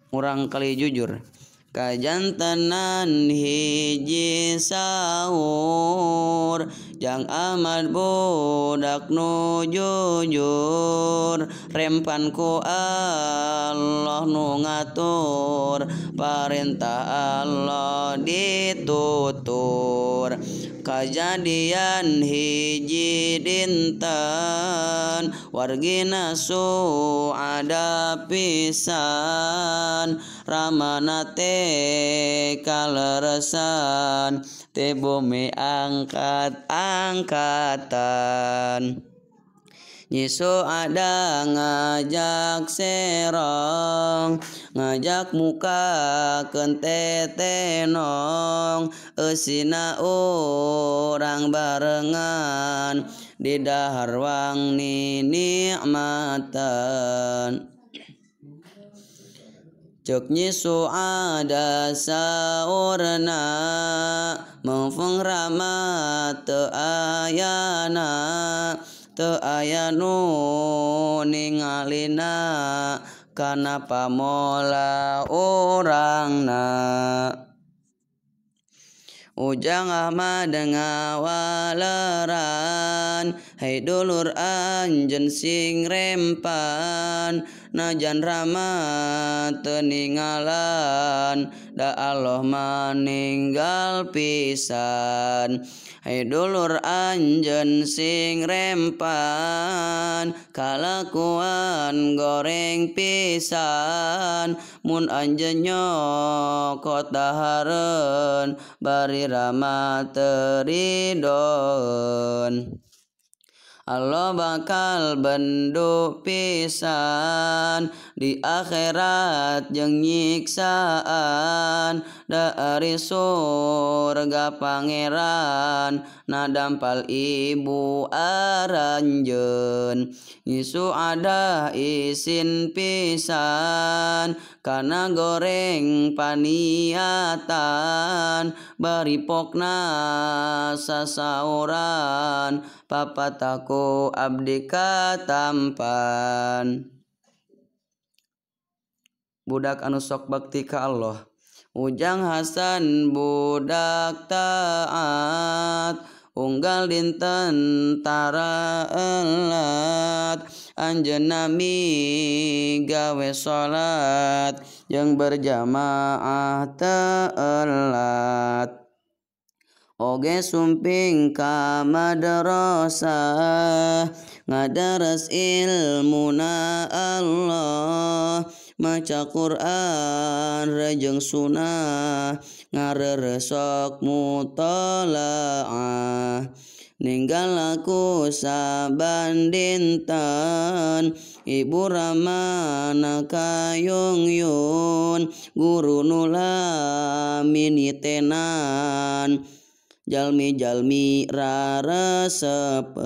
urang kali jujur kajantenan hiji sahur Jang Ahmad budak nu jujur rempan ku Allah nu ngatur perintah Allah ditutur kajadian hiji dinten wargina su ada pisan ramana teh kaleresan teh bumi angkat-angkatan Yesu ada ngajak serong ngajak muka kentetenong eusina urang barengan di dahar wangi nikmatan Cek Yesu ada saurna mengfeng rahmat teu ayana teu aya nu ningalina kana pamola urangna Ujang Ahmad ngawaleran Hai dulur anjeun sing rempan najan rahmat teu ningalan da Allah maninggal pisan Hai dulur anjeun sing rempan kalakuan goreng pisan mun anjeun nyokot dahareun bari rahmat teridoen Allah bakal bendu pisan di akhirat jeung nyiksaan dari surga pangeran nadampal ibu aranjeun Yesu ada isin pisan kana goreng paniatan bari pokna sasauran papataku abdi katampan budak anu sok bakti ka Allah Ujang Hasan budak taat unggal dinten tara elat anjeunna migawe salat jeung berjamaah teu elat Oge sumping ka madrasah ngadares ilmuna Allah maca Quran jeung sunnah ngareresok mutalaah ninggal aku saban dinten ibu ramana kayung-yung guru nulaminitenan jalmi-jalmi raresepen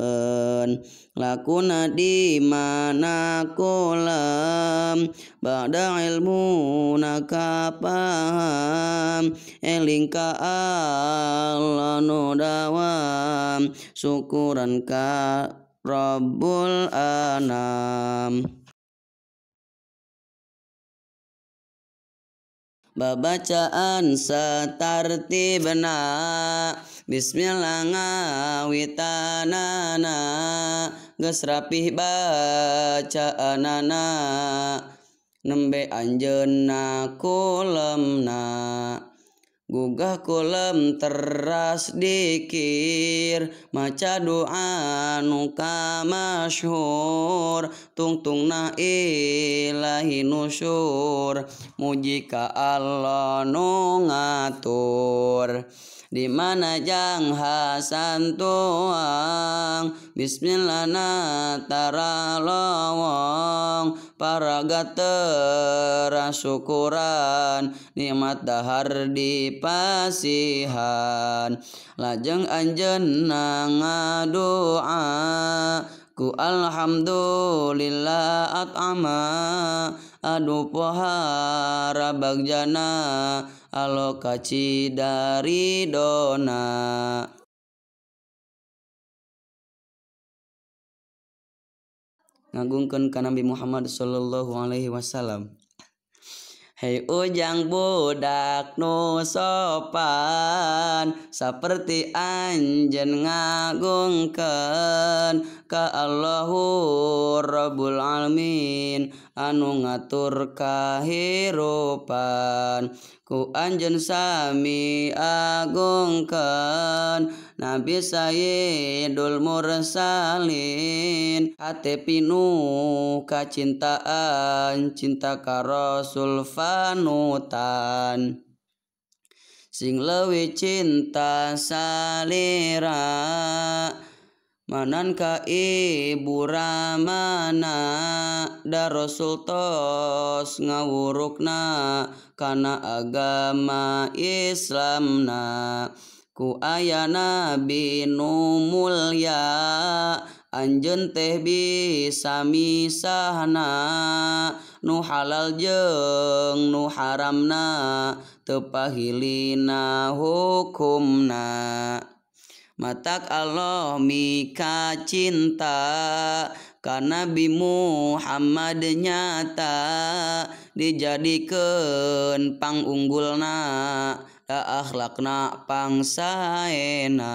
lakuna di mana kolam bada ilmu nakapaham eling ka Allah nu dawam syukuran ka Rabbul Anam Babacaan satartibna Bismillah ngawitanana geus rapih bacaanana nembe anjeunna kulemna gugah kulem teras dikir maca doa nu kamasyhur tungtungna ilahi nusyur muji ka Allah nu ngatur di mana Jang Hasan tuang Bismillah na tara lowong paraga terasukuran nikmat dahar di pasihan lajeng anjeunna ngadoa ku alhamdulillah at'ama adu pohara bagjana alokaci dari dona ngagungkeun ka Nabi Muhammad sallallahu alaihi wasallam Hei ujang budak nu sopan saperti anjeun ngagungkeun ka Allahu Rabbul Alamin anu ngatur kahirupan ku anjeun sami agungkeun Nabi Sayyidul Mursalin hate pinuh kacintaan cinta ka Rasul panutan sing leuwih cinta salira manan ka ibu ramana da Rasul tos ngawurukna kana agama Islamna ku aya Nabi nu mulya anjeun teh bisa misahna nu halal jeung nu haramna teu pahilina hukumna matak Allah mika cinta ka Nabi Muhammad nyata dijadikeun pangunggulna da akhlakna pangsaena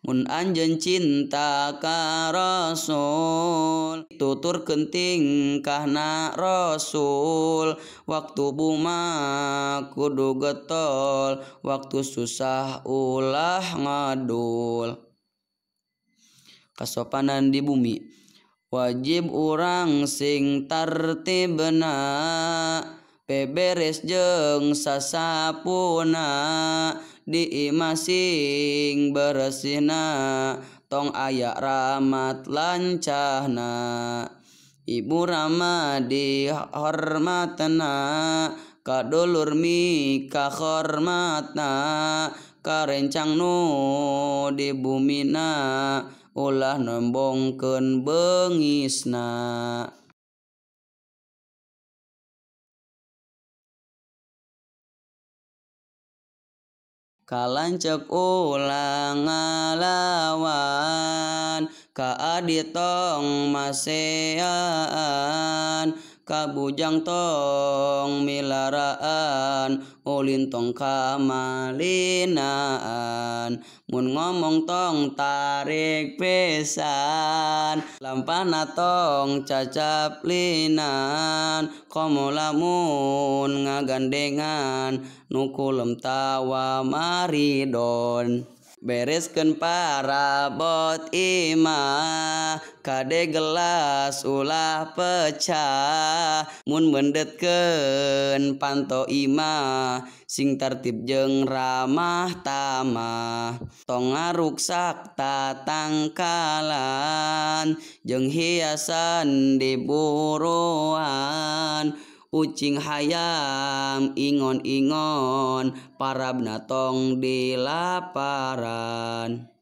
mun anjeun cinta ka Rasul tuturkeun tingkahna Rasul waktu buma kudu getol waktu susah ulah ngadul kasopanan di bumi wajib urang sing tartibna beberes jeung sasapuna di imah sing beresihna tong aya rahmat lancahna ibu rama dihormatna kadulur mika hormatna karencang nu di bumina ulah nembongkeun beungisna kalancek ulah ngalawan ka adi tong maseaan ka bujang tong milaraan ulin tong kamalinaan mun ngomong tong tarik pesan lampana tong cacap linan komo lamun ngagandengan nukulem tawa maridon bereskeun parabot imah kade gelas ulah pecah mun mendetkeun panto imah sing tertib jeung ramah tamah tong ngaruksak tatangkalan jeung hiasan di buruan ucing hayam ingon-ingon parabna tong di laparan